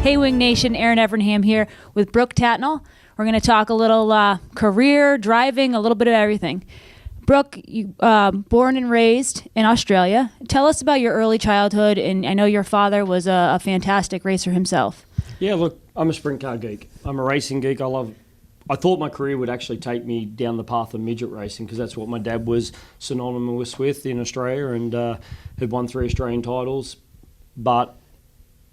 Hey Wing Nation, Erin Evernham here with Brooke Tatnell. We're going to talk a little career, driving, a little bit of everything. Brooke, you born and raised in Australia. Tell us about your early childhood, and I know your father was a fantastic racer himself. Yeah, look, I'm a sprint car geek. I'm a racing geek. I thought my career would actually take me down the path of midget racing because that's what my dad was synonymous with in Australia and had won 3 Australian titles, but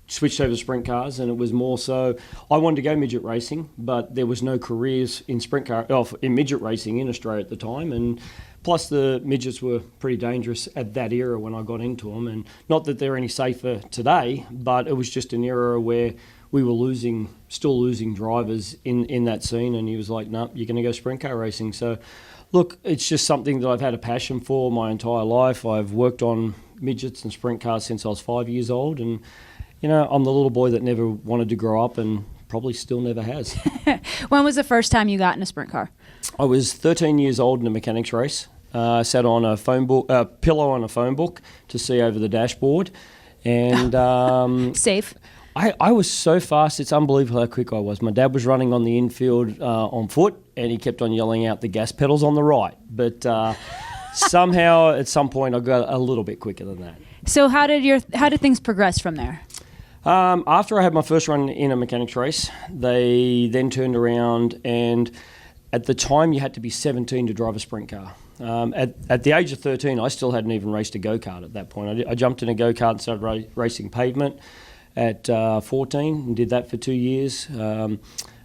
switched over to sprint cars, and it was more so I wanted to go midget racing, but there was no careers in in midget racing in Australia at the time, and plus the midgets were pretty dangerous at that era when I got into them, and not that they're any safer today, but it was just an era where we were still losing drivers in that scene, and he was like, no, you're going to go sprint car racing. So look, it's just something that I've had a passion for my entire life. I've worked on midgets and sprint cars since I was 5 years old, and you know, I'm the little boy that never wanted to grow up and probably still never has. When was the first time you got in a sprint car? I was 13 years old in a mechanics race. I sat on a pillow on a phone book to see over the dashboard. And Safe. I was so fast, it's unbelievable how quick I was. My dad was running on the infield on foot, and he kept on yelling out the gas pedals on the right. But somehow, at some point, I got a little bit quicker than that. So how did things progress from there? After I had my first run in a mechanics race, they then turned around, and at the time you had to be 17 to drive a sprint car. At the age of 13, I still hadn't even raced a go-kart at that point. I jumped in a go-kart and started racing pavement at 14 and did that for 2 years,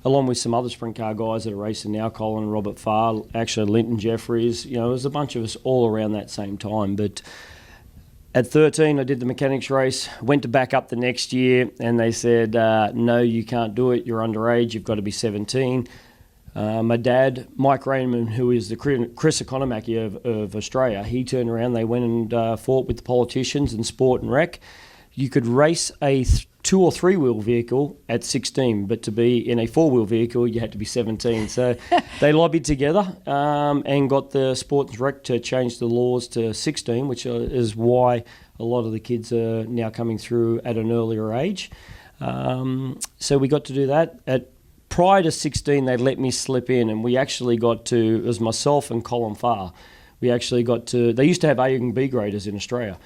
along with some other sprint car guys that are racing now, Colin, Robert Farr, actually Linton Jeffries. You know, there was a bunch of us all around that same time, but at 13, I did the mechanics race, went to back up the next year, and they said, no, you can't do it. You're underage. You've got to be 17. My dad, Mike Raymond, who is the Chris Economaki of Australia, he turned around. They went and fought with the politicians in sport and rec. You could race a 2 or 3 wheel vehicle at 16, but to be in a 4 wheel vehicle, you had to be 17. So they lobbied together and got the sport and rec to change the laws to 16, which is why a lot of the kids are now coming through at an earlier age. So we got to do that. Prior to 16, they let me slip in, and we actually got to, it was myself and Colin Farr, we actually got to, they used to have A and B graders in Australia,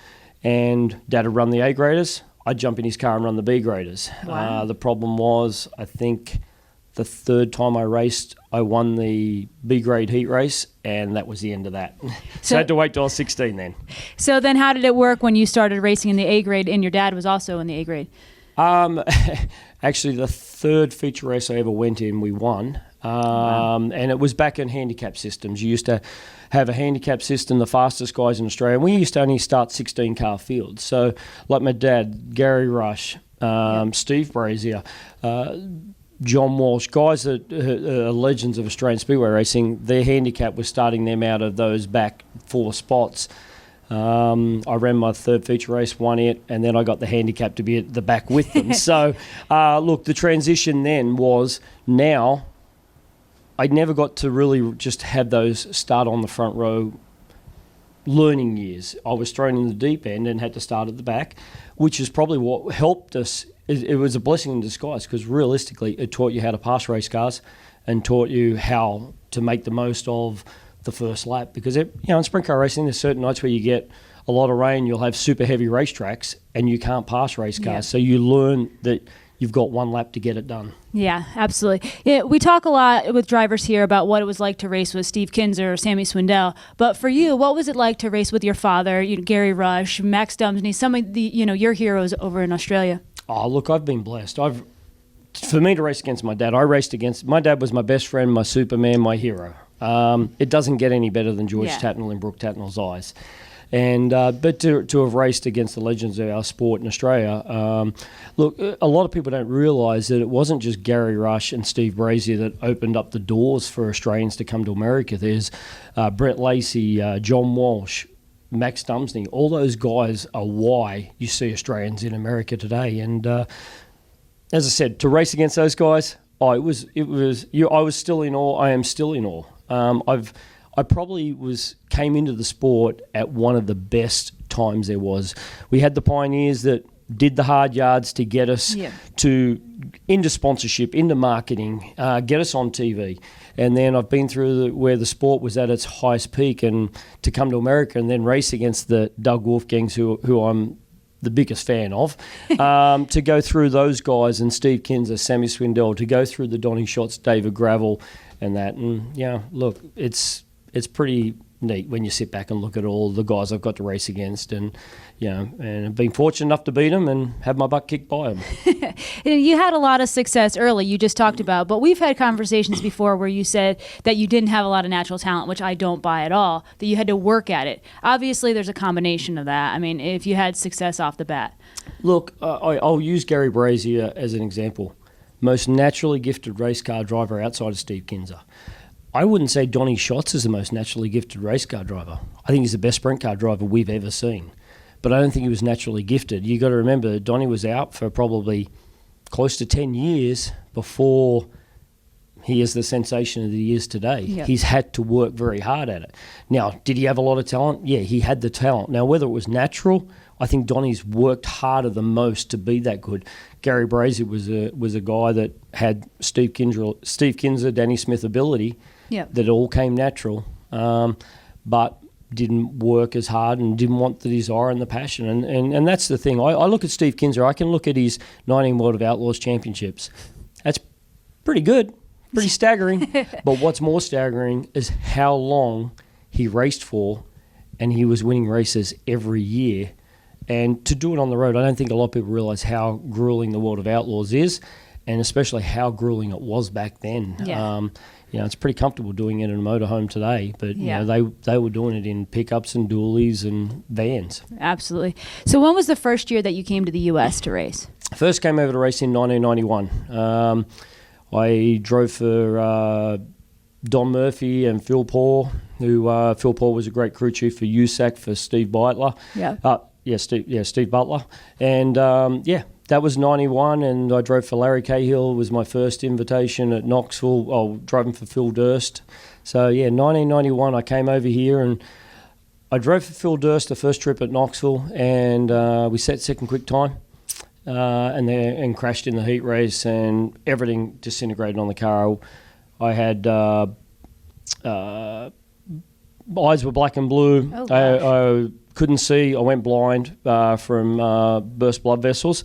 and Dad would run the A graders. I'd jump in his car and run the B graders. Wow. The problem was, I think the third time I raced, I won the B grade heat race, and that was the end of that. So I had to wait till I was 16 then. So then how did it work when you started racing in the A grade and your dad was also in the A grade? Actually, the third feature race I ever went in, we won. And it was back in handicap systems. You used to have a handicap system, the fastest guys in Australia. And we used to only start 16-car fields. So, like my dad, Gary Rush, Steve Brazier, John Walsh, guys that are legends of Australian speedway racing, their handicap was starting them out of those back 4 spots. I ran my third feature race, won it, and then I got the handicap to be at the back with them. So, look, the transition then was now I never got to really just have those start on the front row learning years. I was thrown in the deep end and had to start at the back, which is probably what helped us. It was a blessing in disguise because realistically it taught you how to pass race cars and taught you how to make the most of the first lap, because in sprint car racing there's certain nights where you get a lot of rain, you'll have super heavy racetracks and you can't pass race cars. So you learn that you've got one lap to get it done. Yeah, absolutely. Yeah, we talk a lot with drivers here about what it was like to race with Steve Kinzer or Sammy Swindell. But for you, what was it like to race with your father, Gary Rush, Max Dumsney, some of the your heroes over in Australia? Oh, look, I've been blessed. For me to race against my dad, my dad was my best friend, my Superman, my hero. It doesn't get any better than George Tatnell in Brooke Tatnell's eyes. And but to have raced against the legends of our sport in Australia, look, a lot of people don't realise that it wasn't just Gary Rush and Steve Brazier that opened up the doors for Australians to come to America. There's Brett Lacey, John Walsh, Max Dumsney. All those guys are why you see Australians in America today. And as I said, to race against those guys, I was still in awe. I am still in awe. I probably came into the sport at one of the best times there was. We had the pioneers that did the hard yards to get us into sponsorship, into marketing, get us on TV. And then I've been through where the sport was at its highest peak, and to come to America and then race against the Doug Wolfgangs, who I'm the biggest fan of, to go through those guys and Steve Kinser, Sammy Swindell, to go through the Donny Schatz, David Gravel and that. And, look, it's pretty neat when you sit back and look at all the guys I've got to race against, and and I've been fortunate enough to beat them and have my butt kicked by them. You had a lot of success early, you just talked about, but we've had conversations before where you said that you didn't have a lot of natural talent, which I don't buy at all, that you had to work at it. Obviously, there's a combination of that. I mean, if you had success off the bat. Look, I'll use Gary Brazier as an example. Most naturally gifted race car driver outside of Steve Kinser. I wouldn't say Donny Schatz is the most naturally gifted race car driver. I think he's the best sprint car driver we've ever seen. But I don't think he was naturally gifted. You got to remember, Donny was out for probably close to 10 years before he is the sensation that he is today. Yep. He's had to work very hard at it. Now, did he have a lot of talent? Yeah, he had the talent. Now, whether it was natural, I think Donny's worked harder than most to be that good. Gary Brazier was a guy that had Steve Kinser, Danny Smith ability. Yep. That all came natural, but didn't work as hard and didn't want the desire and the passion. And that's the thing. I look at Steve Kinser, I can look at his 19 World of Outlaws championships. That's pretty good, pretty staggering. But what's more staggering is how long he raced for, and he was winning races every year. And to do it on the road, I don't think a lot of people realise how gruelling the World of Outlaws is, and especially how gruelling it was back then. Yeah. It's pretty comfortable doing it in a motorhome today, but they were doing it in pickups and dualies and vans. Absolutely. So when was the first year that you came to the U.S. to race? First came over to race in 1991. I drove for Don Murphy and Phil Paul, who Phil Paul was a great crew chief for USAC for Steve Butler. Steve Butler. And that was 91, and I drove for Larry Cahill. It was my first invitation at Knoxville. Driving for Phil Durst. So 1991 I came over here, and I drove for Phil Durst the first trip at Knoxville, and we set second quick time, and crashed in the heat race, and everything disintegrated on the car. I had eyes were black and blue. Oh, I couldn't see. I went blind from burst blood vessels.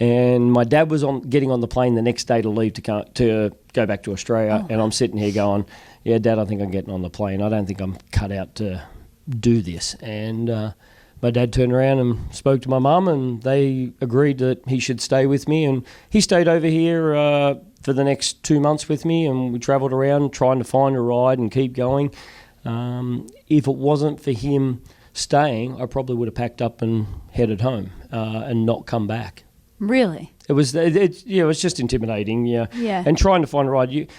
And my dad was getting on the plane the next day to leave to go back to Australia. And I'm sitting here going, yeah, Dad, I think I'm getting on the plane. I don't think I'm cut out to do this. And my dad turned around and spoke to my mum, and they agreed that he should stay with me. And he stayed over here for the next 2 months with me, and we travelled around trying to find a ride and keep going. If it wasn't for him staying, I probably would have packed up and headed home and not come back. Really? It was just intimidating, yeah. And trying to find a ride.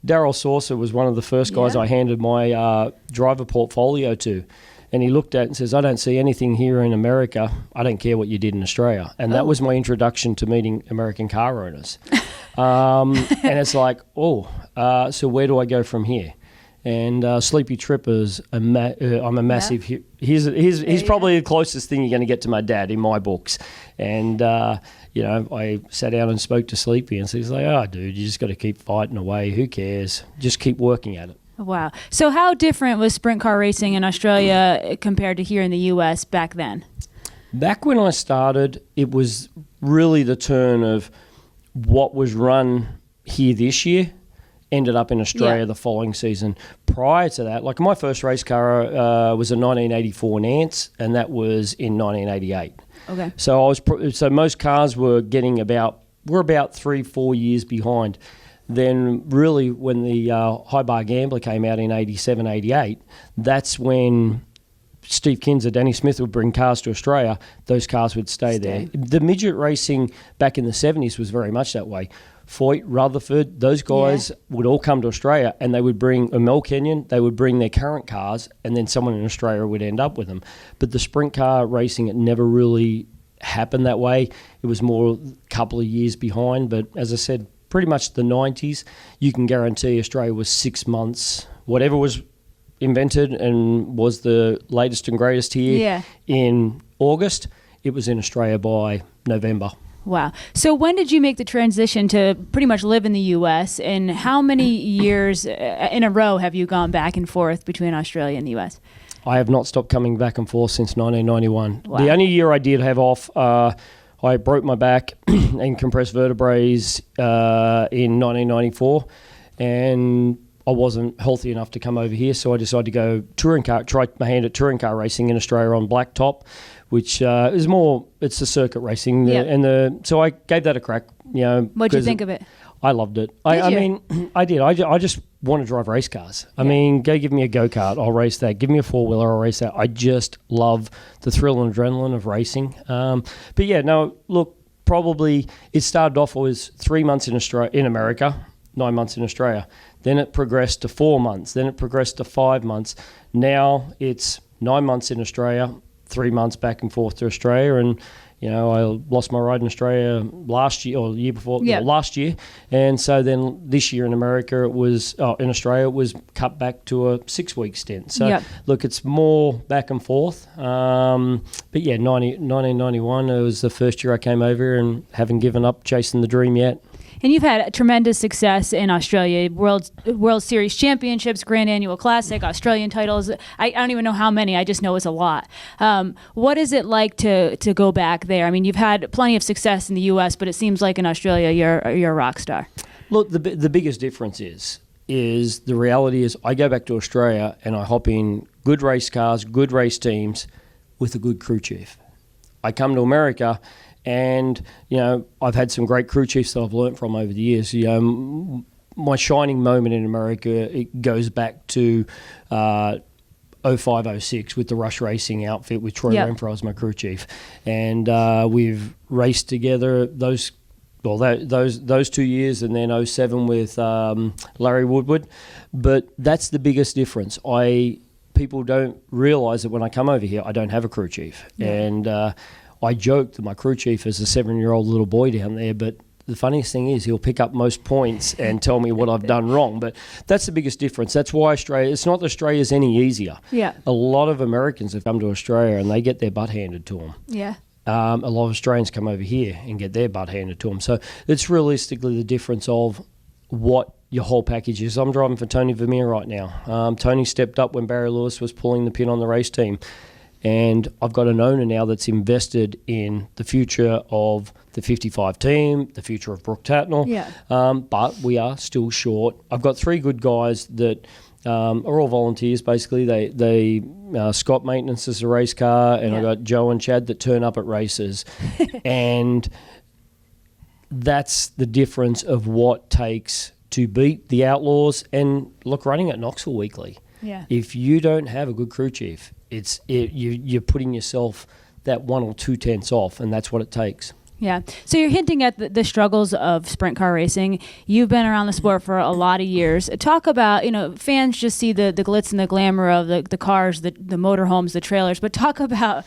Daryl Saucer was one of the first guys I handed my driver portfolio to, and he looked at it and says, "I don't see anything here in America. I don't care what you did in Australia." And that was my introduction to meeting American car owners. And it's like, so where do I go from here? And Sleepy Tripper's I'm a massive. He's probably the closest thing you're going to get to my dad in my books. And I sat down and spoke to Sleepy, and so he's like, "Oh, dude, you just got to keep fighting away. Who cares? Just keep working at it." Wow. So how different was sprint car racing in Australia compared to here in the U.S. back then? Back when I started, it was really the turn of what was run here this year ended up in Australia the following season. Prior to that, like my first race car was a 1984 Nance, and that was in 1988. Okay. So so most cars were about 3-4 years behind. Then really when the High Bar Gambler came out in 87, 88, that's when Steve Kinser, Danny Smith would bring cars to Australia. Those cars would stay there. The midget racing back in the 70s was very much that way. Foyt, Rutherford, those guys would all come to Australia, and they would bring Mel Kenyon, they would bring their current cars, and then someone in Australia would end up with them. But the sprint car racing, it never really happened that way. It was more a couple of years behind. But as I said, pretty much the 90s, you can guarantee Australia was 6 months. Whatever was invented and was the latest and greatest here in August, it was in Australia by November. Wow. So when did you make the transition to pretty much live in the U.S., and how many years in a row have you gone back and forth between Australia and the U.S.? I have not stopped coming back and forth since 1991. Wow. The only year I did have off, I broke my back and compressed vertebrae in 1994, and I wasn't healthy enough to come over here, so I decided to go try my hand at touring car racing in Australia on blacktop, which is more, it's the circuit racing. So I gave that a crack. What'd you think of it? I loved it. I mean, I did. I just want to drive race cars. I mean, go give me a go-kart, I'll race that. Give me a four-wheeler, I'll race that. I just love the thrill and adrenaline of racing. But yeah, no, look, probably it started off as 3 months in America, 9 months in Australia. Then it progressed to 4 months. Then it progressed to 5 months. Now it's 9 months in Australia, 3 months back and forth to Australia, and I lost my ride in Australia last year or the year before, last year, and so then this year in America in Australia it was cut back to a 6-week stint. So look, it's more back and forth. But yeah, 1991 it was the first year I came over here and haven't given up chasing the dream yet. And you've had tremendous success in Australia, World Series championships, Grand Annual Classic, Australian titles. I don't even know how many. I just know it's a lot. What is it like to go back there? I mean, you've had plenty of success in the U.S., but it seems like in Australia you're a rock star. Look, the biggest difference is the reality is I go back to Australia and I hop in good race cars, good race teams with a good crew chief. I come to America and, I've had some great crew chiefs that I've learnt from over the years. My shining moment in America, it goes back to 05, 06 with the Rush Racing outfit with Troy Renfro as my crew chief. And we've raced together those 2 years, and then 07 with Larry Woodward. But that's the biggest difference. People don't realise that when I come over here, I don't have a crew chief. Yeah. And I joked that my crew chief is a 7-year-old little boy down there, but the funniest thing is he'll pick up most points and tell me what I've done wrong. But that's the biggest difference. That's why it's not that Australia's any easier. Yeah. A lot of Americans have come to Australia and they get their butt handed to them. Yeah. A lot of Australians come over here and get their butt handed to them. So it's realistically the difference of what your whole package is. I'm driving for Tony Vermeer right now. Tony stepped up when Barry Lewis was pulling the pin on the race team. And I've got an owner now that's invested in the future of the 55 team, the future of Brooke Tatnell. Yeah. But we are still short. I've got 3 good guys that are all volunteers, basically. They Scott maintenances a race car, and I've got Joe and Chad that turn up at races. And that's the difference of what takes to beat the Outlaws and, look, running at Knoxville weekly. Yeah. If you don't have a good crew chief, you're putting yourself that 1 or 2 tenths off, and that's what it takes. Yeah. So you're hinting at the struggles of sprint car racing. You've been around the sport for a lot of years. Talk about, fans just see the glitz and the glamour of the cars, the motorhomes, the trailers, but talk about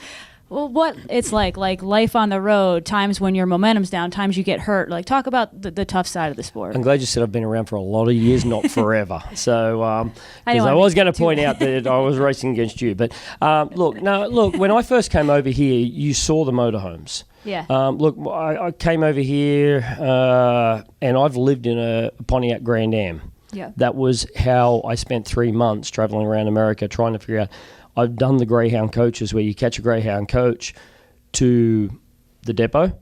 what it's like life on the road, times when your momentum's down, times you get hurt. Talk about the tough side of the sport. I'm glad you said I've been around for a lot of years, not forever. So, because I was going to point out that I was racing against you. But look, when I first came over here, you saw the motorhomes. Yeah. Look, I came over here and I've lived in a Pontiac Grand Am. Yeah. That was how I spent 3 months traveling around America trying to figure out. I've done the Greyhound coaches where you catch a Greyhound coach to the depot.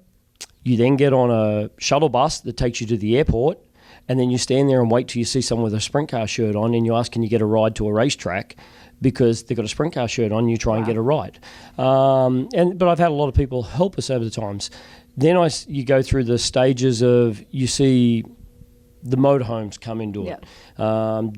You then get on a shuttle bus that takes you to the airport, and then you stand there and wait till you see someone with a sprint car shirt on, and you ask, can you get a ride to a racetrack? Because they've got a sprint car shirt on, you try and get a ride. But I've had a lot of people help us over the times. Then you go through the stages of, you see the motorhomes come into it,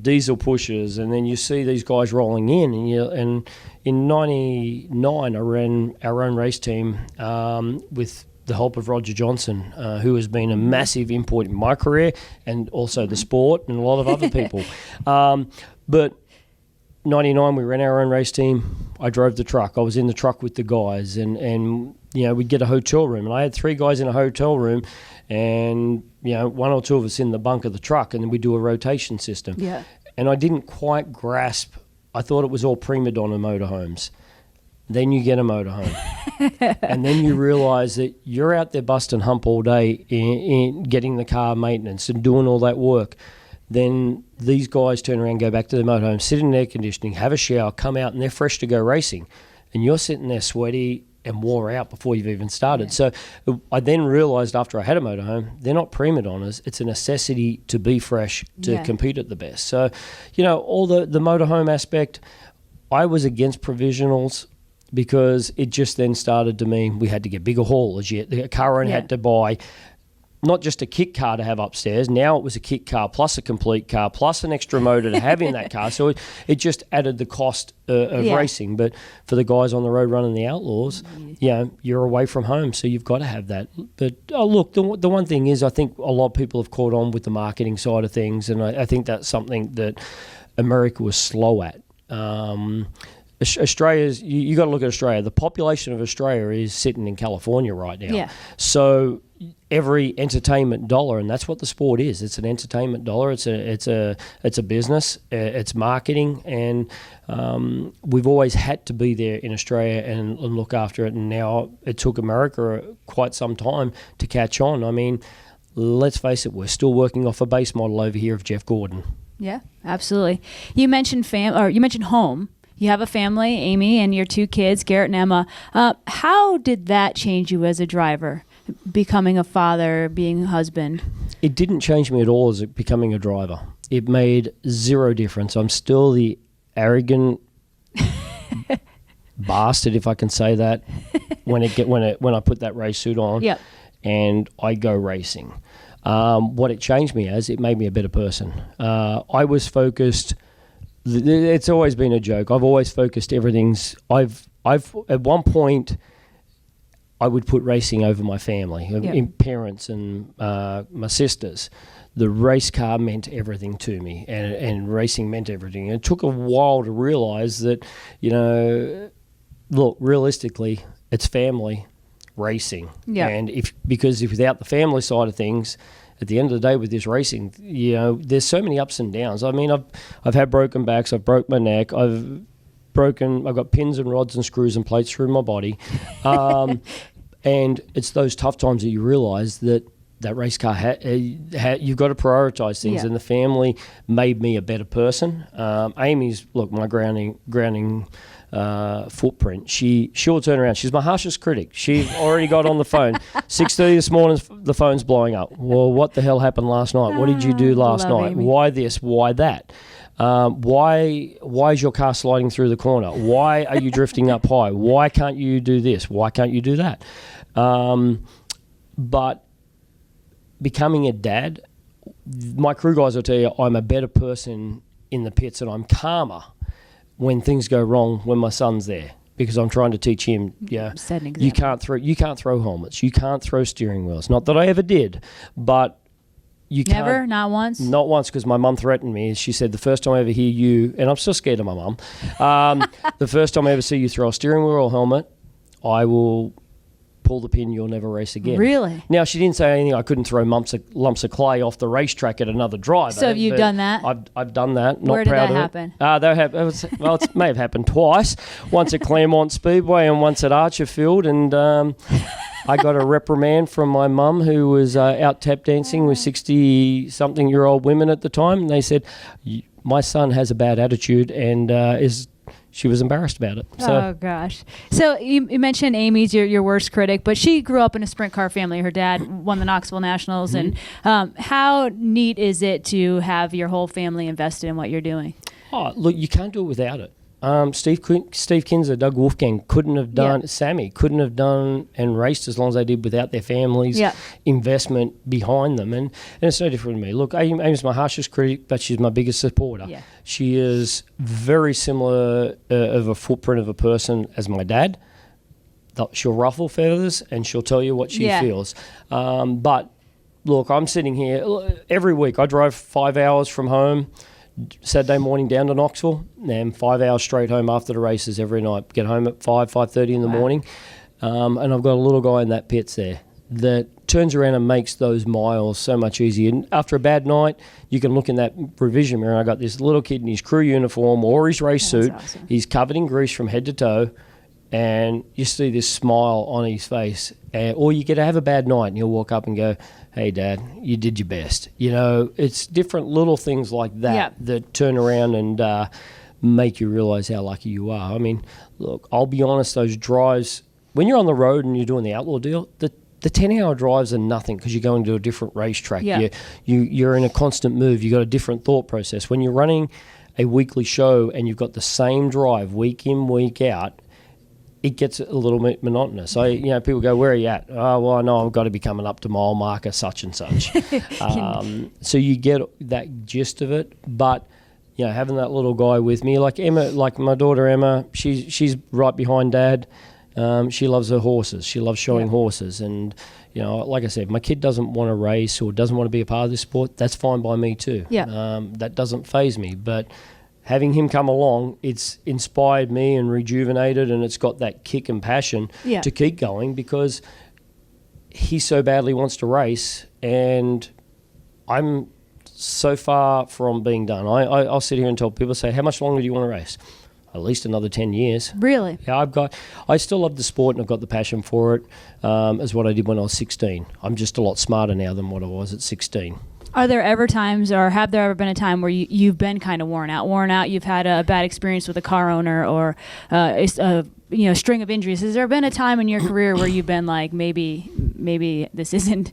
diesel pushers, and then you see these guys rolling in. And in '99, I ran our own race team with the help of Roger Johnson, who has been a massive input in my career and also the sport and a lot of other people. But '99, we ran our own race team. I drove the truck. I was in the truck with the guys, and we'd get a hotel room, and I had 3 guys in a hotel room, and 1 or 2 of us in the bunk of the truck, and then we do a rotation system. Yeah. And I didn't quite grasp. I thought it was all prima donna motorhomes. Then you get a motorhome. And then you realise that you're out there busting hump all day in getting the car maintenance and doing all that work. Then these guys turn around, go back to their motorhome, sit in air conditioning, have a shower, come out, and they're fresh to go racing. And you're sitting there sweaty and wore out before you've even started. Yeah. So I then realised after I had a motorhome, they're not prima donnas. It's a necessity to be fresh, to compete at the best. So, all the motorhome aspect, I was against provisionals because it just then started to mean we had to get bigger haulage. The car owner had to buy not just a kit car to have upstairs. Now it was a kit car plus a complete car plus an extra motor to have in that car. So it just added the cost of racing. But for the guys on the road running the Outlaws, you're away from home, so you've got to have that. But look, the one thing is I think a lot of people have caught on with the marketing side of things, and I think that's something that America was slow at. Australia's, you got to look at Australia. The population of Australia is sitting in California right now. Yeah. So every entertainment dollar, and that's what the sport is. It's an entertainment dollar. It's a business. It's marketing, and we've always had to be there in Australia and look after it. And now it took America quite some time to catch on. I mean, let's face it, we're still working off a base model over here of Jeff Gordon. Yeah, absolutely. You mentioned home. You have a family, Amy, and your 2 kids, Garrett and Emma. How did that change you as a driver, becoming a father, being a husband? It didn't change me at all as becoming a driver. It made zero difference. I'm still the arrogant bastard, if I can say that, when I put that race suit on and I go racing. What it changed me as, it made me a better person. I was focused. It's always been a joke. I've always focused everything's. I've at one point, I would put racing over my family, parents and my sisters. The race car meant everything to me, and racing meant everything. And it took a while to realise that, look, realistically, it's family racing. Yeah. And because without the family side of things, at the end of the day with this racing, there's so many ups and downs. I mean, I've had broken backs, I've broke my neck, I've got pins and rods and screws and plates through my body. And it's those tough times that you realise that race car, you've got to prioritise things, and the family made me a better person. Amy's, look, my grounding footprint. She'll turn around. She's my harshest critic. She already got on the phone. 6:30 this morning, the phone's blowing up. Well, what the hell happened last night? What did you do last night? Amy. Why this? Why that? Why is your car sliding through the corner? Why are you drifting up high? Why can't you do this? Why can't you do that? But becoming a dad, my crew guys will tell you I'm a better person in the pits, and I'm calmer when things go wrong when my son's there, because I'm trying to teach him, you can't throw helmets, you can't throw steering wheels. Not that I ever did, but you can't. Never? Not once? Not once, because my mum threatened me. She said, the first time I ever hear you, and I'm still scared of my mum, the first time I ever see you throw a steering wheel or helmet, I will pull the pin, you'll never race again. Really? Now, she didn't say anything. I couldn't throw lumps of clay off the racetrack at another driver. So have you done that? I've done that. Not Where did proud that happen? It may have happened twice. Once at Claremont Speedway and once at Archerfield. And I got a reprimand from my mum, who was out tap dancing with 60-something-year-old women at the time. And they said, my son has a bad attitude and she was embarrassed about it. So. Oh, gosh. So you mentioned Amy's your worst critic, but she grew up in a sprint car family. Her dad won the Knoxville Nationals. Mm-hmm. And how neat is it to have your whole family invested in what you're doing? Oh, look, you can't do it without it. Steve Kinzer, Doug Wolfgang couldn't have done, Sammy couldn't have done and raced as long as they did without their family's investment behind them. And it's no different to me. Look, Amy's my harshest critic, but she's my biggest supporter. Yeah. She is very similar of a footprint of a person as my dad. She'll ruffle feathers and she'll tell you what she feels. But look, I'm sitting here every week. I drive 5 hours from home, Saturday morning down to Knoxville, and 5 hours straight home after the races every night. Get home at 5:30 in the morning, and I've got a little guy in that pits there that turns around and makes those miles so much easier. And after a bad night, you can look in that revision mirror, and I got this little kid in his crew uniform or his race suit. Awesome. He's covered in grease from head to toe, and you see this smile on his face, or you get to have a bad night and he'll walk up and go, "Hey, Dad, you did your best." You know, it's different little things like that that turn around and make you realise how lucky you are. I mean, look, I'll be honest, those drives, when you're on the road and you're doing the outlaw deal, the 10-hour drives are nothing because you're going to a different racetrack. Yeah. You're in a constant move. You've got a different thought process. When you're running a weekly show and you've got the same drive week in, week out, it gets a little bit monotonous. So, you know, people go, "Where are you at?" "Oh, well, I know I've got to be coming up to mile marker such and such." So you get that gist of it. But, you know, having that little guy with me, like Emma, like my daughter Emma, she's right behind Dad. She loves her horses. She loves showing horses. And, you know, like I said, if my kid doesn't want to race or doesn't want to be a part of this sport, that's fine by me too. Yeah. That doesn't faze me. But having him come along, it's inspired me and rejuvenated, and it's got that kick and passion to keep going because he so badly wants to race, and I'm so far from being done. I'll sit here and tell people, say, "How much longer do you want to race?" "At least another 10 years. Really? Yeah, I still love the sport and I've got the passion for it, as what I did when I was 16. I'm just a lot smarter now than what I was at 16. Are there ever times, or have there ever been a time where you've been kind of worn out, you've had a bad experience with a car owner or a string of injuries? Has there been a time in your career where you've been like, maybe this isn't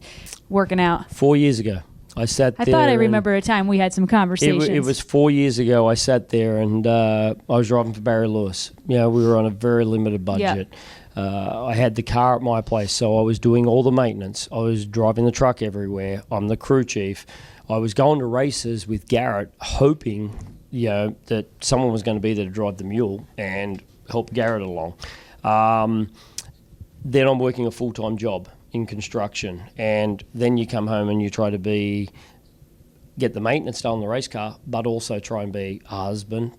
working out? 4 years ago, I sat there. I thought I remember a time we had some conversations. It was 4 years ago. I sat there and I was driving for Barry Lewis. You know, we were on a very limited budget. I had the car at my place, so I was doing all the maintenance. I was driving the truck everywhere. I'm the crew chief. I was going to races with Garrett, hoping, you know, that someone was going to be there to drive the mule and help Garrett along. Then I'm working a full-time job in construction, and then you come home and you try to get the maintenance done on the race car, but also try and be a husband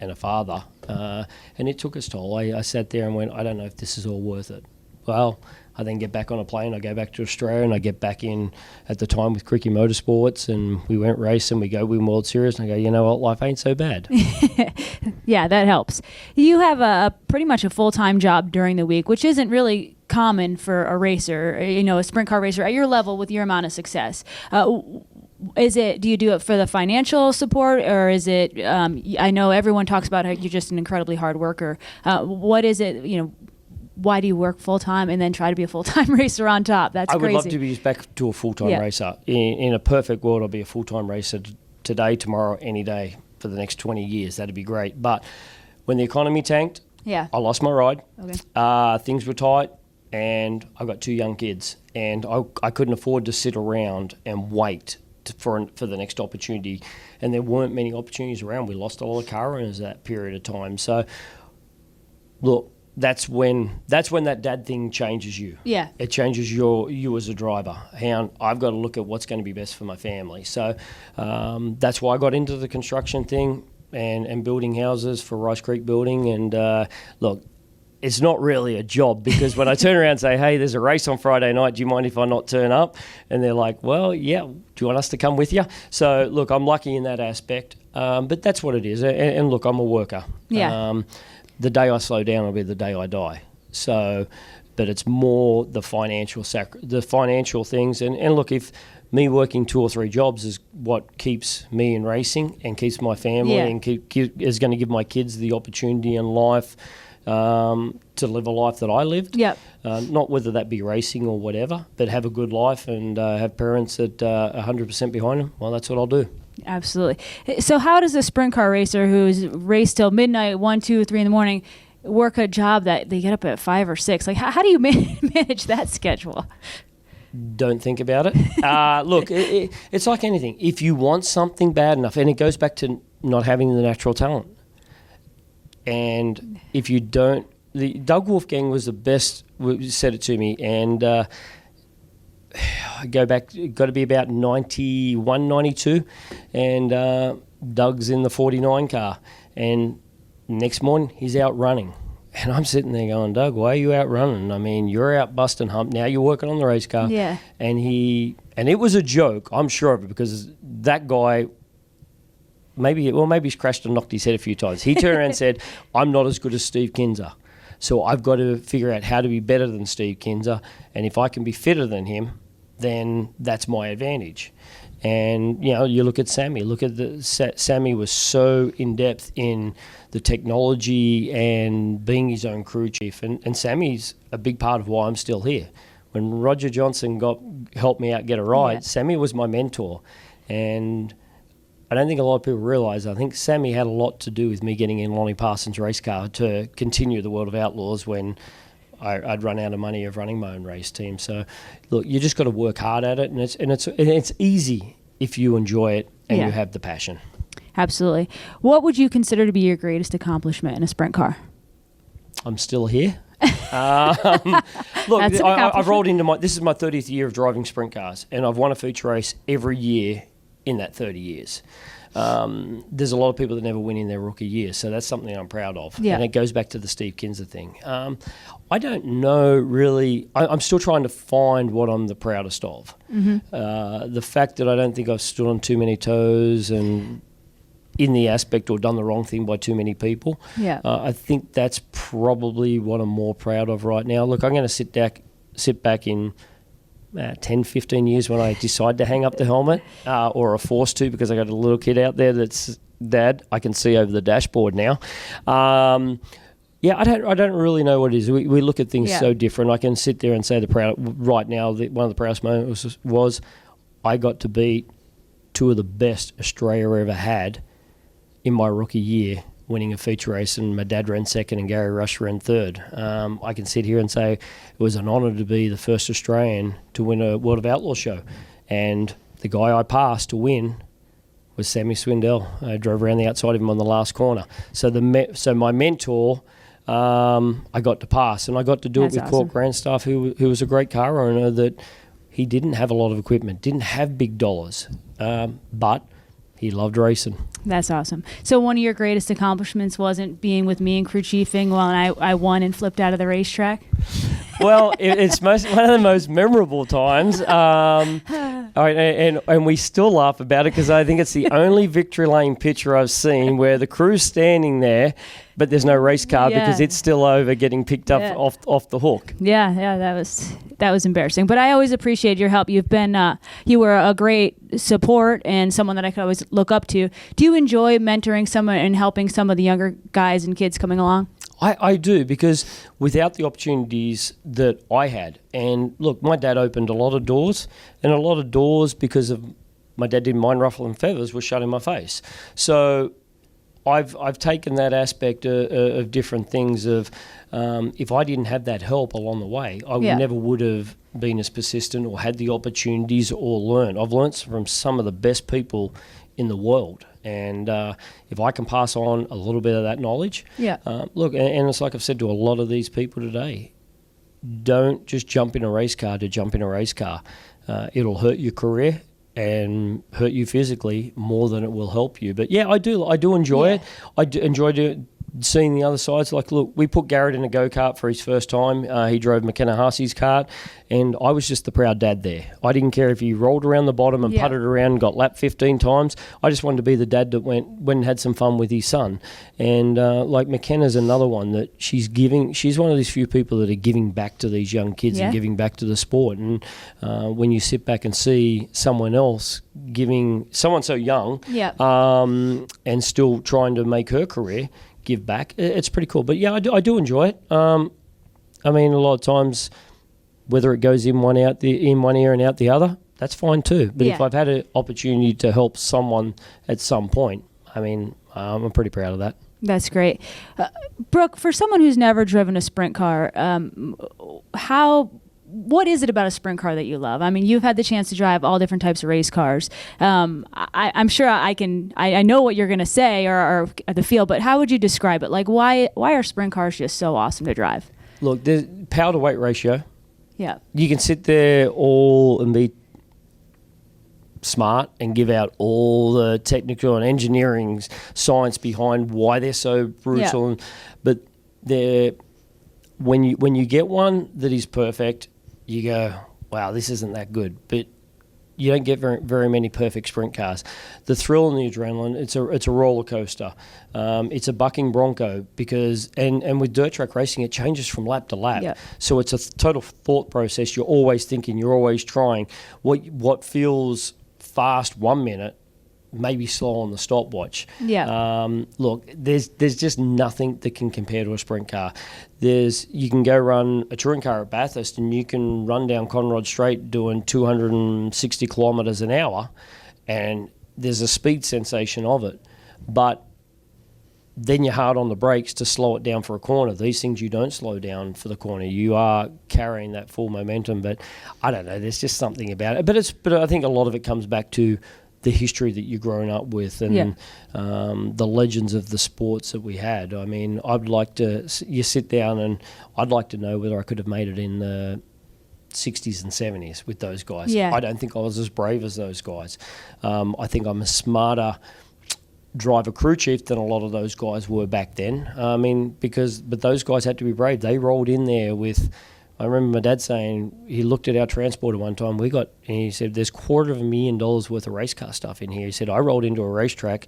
and a father, and it took its toll. I sat there and went, I don't know if this is all worth it. Well, I then get back on a plane, I go back to Australia, and I get back in at the time with Cricky Motorsports, and we went racing, we go win World Series, and I go, you know what, life ain't so bad. Yeah, that helps. You have a pretty much a full-time job during the week, which isn't really common for a racer, you know, a sprint car racer at your level with your amount of success. Do you do it for the financial support, or is it, I know everyone talks about how you're just an incredibly hard worker. What is it, you know, why do you work full-time and then try to be a full-time racer on top? That's crazy. I would love to be back to a full-time racer. In a perfect world, I'll be a full-time racer today, tomorrow, any day for the next 20 years. That'd be great. But when the economy tanked, I lost my ride. Okay. Things were tight, and I got 2 young kids, and I couldn't afford to sit around and wait for the next opportunity, and there weren't many opportunities around. We lost a lot of car owners that period of time. So, look, that's when that dad thing changes you. Yeah, it changes you as a driver. And I've got to look at what's going to be best for my family. So that's why I got into the construction thing and building houses for Rice Creek Building. And look, it's not really a job, because when I turn around and say, "Hey, there's a race on Friday night, do you mind if I not turn up?" And they're like, "Well, yeah, do you want us to come with you?" So, look, I'm lucky in that aspect, but that's what it is. And look, I'm a worker. Yeah. The day I slow down will be the day I die. So, but it's more the financial things. And look, if me working 2 or 3 jobs is what keeps me in racing and keeps my family and is going to give my kids the opportunity in life to live a life that I lived. Yep. Not whether that be racing or whatever, but have a good life and have parents that are 100% behind them. Well, that's what I'll do. Absolutely. So how does a sprint car racer who's raced till midnight, 1, 2, 3 in the morning, work a job that they get up at 5 or 6? Like, how do you manage that schedule? Don't think about it. Look, it's like anything. If you want something bad enough, and it goes back to not having the natural talent. And if you don't, Doug Wolfgang was the best, said it to me, and I go back, got to be about 91, 92, and Doug's in the 49 car, and next morning he's out running. And I'm sitting there going, "Doug, why are you out running? I mean, you're out busting hump. Now you're working on the race car." Yeah. And it was a joke, I'm sure of it, because that guy, maybe he's crashed and knocked his head a few times. He turned around and said, "I'm not as good as Steve Kinzer." So I've got to figure out how to be better than Steve Kinser, and if I can be fitter than him, then that's my advantage. And, you look at Sammy. Sammy was so in-depth in the technology and being his own crew chief. And Sammy's a big part of why I'm still here. When Roger Johnson helped me out get a ride, Sammy was my mentor. And I don't think a lot of people realise, I think Sammy had a lot to do with me getting in Lonnie Parsons' race car to continue the World of Outlaws when I'd run out of money of running my own race team. So, look, you just got to work hard at it, and it's easy if you enjoy it and you have the passion. Absolutely. What would you consider to be your greatest accomplishment in a sprint car? I'm still here. Look, I've rolled into this is my 30th year of driving sprint cars, and I've won a feature race every year in that 30 years. There's a lot of people that never win in their rookie year, so that's something I'm proud of. And it goes back to the Steve Kinser thing. I don't know really. I'm still trying to find what I'm the proudest of. The fact that I don't think I've stood on too many toes and in the aspect or done the wrong thing by too many people. I think that's probably what I'm more proud of right now. Look, I'm going to sit back in 10, 15 years when I decide to hang up the helmet or are forced to, because I got a little kid out there that's, Dad, I can see over the dashboard now. I don't really know what it is. We look at things so different. I can sit there and say right now, one of the proudest moments was I got to beat two of the best Australia ever had in my rookie year, winning a feature race, and my dad ran second and Gary Rush ran third. I can sit here and say it was an honour to be the first Australian to win a World of Outlaws show. And the guy I passed to win was Sammy Swindell. I drove around the outside of him on the last corner. So my mentor, I got to pass, and I got to do it with Cork Grandstaff, who was a great car owner, that he didn't have a lot of equipment, didn't have big dollars, but he loved racing. That's awesome. So one of your greatest accomplishments wasn't being with me and crew chiefing while I won and flipped out of the racetrack? Well, it's one of the most memorable times. And we still laugh about it because I think it's the only victory lane picture I've seen where the crew's standing there, but there's no race car because it's still over getting picked up off the hook. Yeah, that was embarrassing. But I always appreciate your help. You've been you were a great support and someone that I could always look up to. Do you enjoy mentoring someone and helping some of the younger guys and kids coming along? I do, because without the opportunities that I had, and look, my dad opened a lot of doors, and a lot of doors because of my dad didn't mind ruffling feathers was shut in my face. So I've taken that aspect of different things of if I didn't have that help along the way, I never would have been as persistent or had the opportunities or learned. I've learnt from some of the best people in the world. And if I can pass on a little bit of that knowledge, look, and it's like I've said to a lot of these people today, don't just jump in a race car to jump in a race car. It'll hurt your career and hurt you physically more than it will help you. But I do enjoy it. I do enjoy seeing the other sides. Like, look, we put Garrett in a go-kart for his first time. He drove McKenna Haasey's kart, and I was just the proud dad there. I didn't care if he rolled around the bottom and putted around and got lapped 15 times. I just wanted to be the dad that went and had some fun with his son. And like McKenna's another one that she's one of these few people that are giving back to these young kids and giving back to the sport. And when you sit back and see someone else someone so young and still trying to make her career give back, it's pretty cool. But I do enjoy it. I mean, a lot of times, whether it goes in one ear and out the other, that's fine too. But if I've had an opportunity to help someone at some point, I mean, I'm pretty proud of that. That's great. Brooke, for someone who's never driven a sprint car, what is it about a sprint car that you love? I mean, you've had the chance to drive all different types of race cars. I'm sure I know what you're going to say or the feel, but how would you describe it? Like, why are sprint cars just so awesome to drive? Look, the power to weight ratio. Yeah. You can sit there and be smart and give out all the technical and engineering science behind why they're so brutal. But when you get one that is perfect, you go, wow, this isn't that good. But you don't get very many perfect sprint cars. The thrill and the adrenaline, it's a roller coaster. It's a bucking bronco because and with dirt track racing, it changes from lap to lap. Yep. So it's a total thought process. You're always thinking, you're always trying. What feels fast 1 minute, maybe slow on the stopwatch. Yeah. Look, there's just nothing that can compare to a sprint car. You can go run a touring car at Bathurst and you can run down Conrod Straight doing 260 kilometres an hour, and there's a speed sensation of it. But then you're hard on the brakes to slow it down for a corner. These things you don't slow down for the corner. You are carrying that full momentum. But I don't know, there's just something about it. But I think a lot of it comes back to the history that you're growing up with and the legends of the sports that we had. I mean, you sit down and I'd like to know whether I could have made it in the 60s and 70s with those guys. Yeah. I don't think I was as brave as those guys. I think I'm a smarter driver crew chief than a lot of those guys were back then. I mean, but those guys had to be brave. They rolled in there with... I remember my dad saying he looked at our transporter one time. And he said, "There's $250,000 worth of race car stuff in here." He said, "I rolled into a racetrack,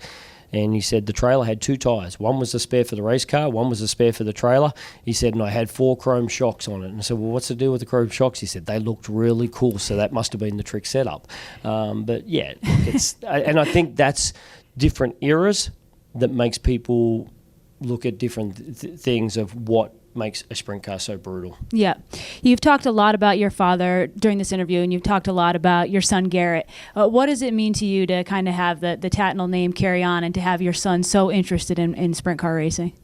and he said the trailer had 2 tyres. One was the spare for the race car, one was the spare for the trailer." He said, "And I had 4 chrome shocks on it." And I said, "Well, what's the deal with the chrome shocks?" He said, "They looked really cool, so that must have been the trick setup." But yeah, and I think that's different eras that makes people look at different things of what makes a sprint car so brutal. Yeah. You've talked a lot about your father during this interview, and you've talked a lot about your son, Garrett. What does it mean to you to kind of have the Tatnell name carry on and to have your son so interested in sprint car racing?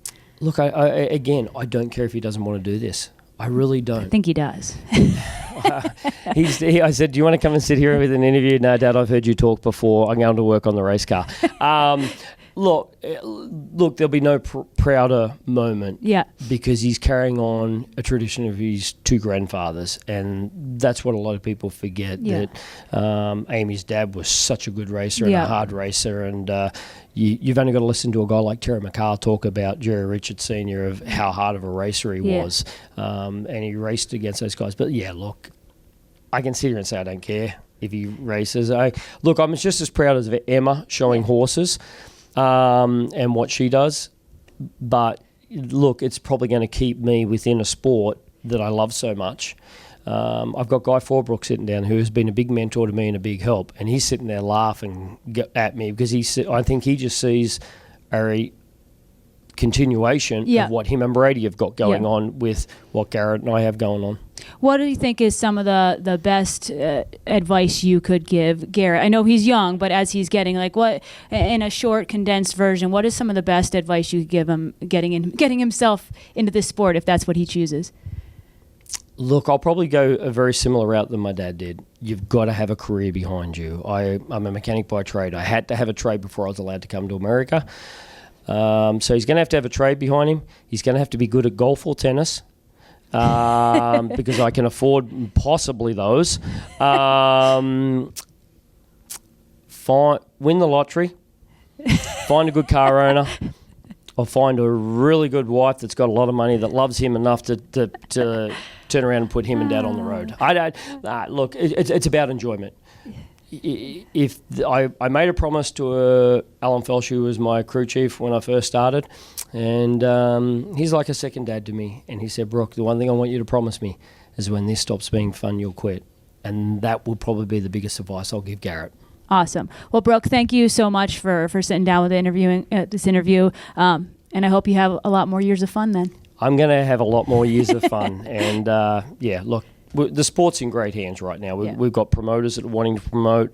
Look, I don't care if he doesn't want to do this. I really don't. I think he does. I said, "Do you want to come and sit here with an interview?" "No, Dad, I've heard you talk before. I'm going to work on the race car." Look, there'll be no prouder moment because he's carrying on a tradition of his 2 grandfathers, and that's what a lot of people forget, that Amy's dad was such a good racer and a hard racer, and you've only got to listen to a guy like Terry McCarr talk about Jerry Richards Sr. of how hard of a racer he was, and he raced against those guys. But yeah, look, I can sit here and say I don't care if he races. I'm just as proud as Emma showing horses. And what she does, but look, it's probably going to keep me within a sport that I love so much. I've got Guy Forbrook sitting down, who has been a big mentor to me and a big help, and he's sitting there laughing at me because I think he just sees a continuation of what him and Brady have got going on with what Garrett and I have going on. What do you think is some of the best advice you could give Garrett? I know he's young, but as he's getting, what in a short, condensed version, what is some of the best advice you could give him getting himself into this sport if that's what he chooses? Look, I'll probably go a very similar route than my dad did. You've got to have a career behind you. I'm a mechanic by trade. I had to have a trade before I was allowed to come to America. So he's going to have a trade behind him. He's going to have to be good at golf or tennis. Because I can afford possibly those. Win the lottery, find a good car owner, or find a really good wife that's got a lot of money that loves him enough to turn around and put him and Dad on the road. Look, it's about enjoyment. If I made a promise to Alan Felsh, who was my crew chief when I first started, and he's like a second dad to me, and he said, "Brooke, the one thing I want you to promise me is when this stops being fun, you'll quit." And that will probably be the biggest advice I'll give Garrett. Awesome. Well, Brooke, thank you so much for sitting down with this interview, and I hope you have a lot more years of fun then. I'm going to have a lot more years of fun, and look, the sport's in great hands right now. We've got promoters that are wanting to promote.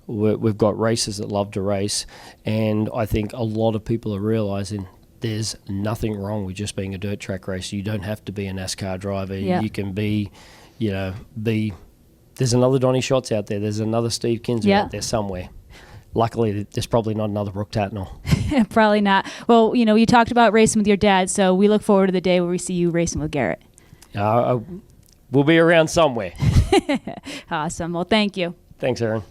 We've got racers that love to race. And I think a lot of people are realising there's nothing wrong with just being a dirt track racer. You don't have to be a NASCAR driver. Yeah. You can be. There's another Donnie Schatz out there. There's another Steve Kinser out there somewhere. Luckily, there's probably not another Brooke Tatnell. Probably not. Well, you talked about racing with your dad, so we look forward to the day where we see you racing with Garrett. We'll be around somewhere. Awesome. Well, thank you. Thanks, Erin.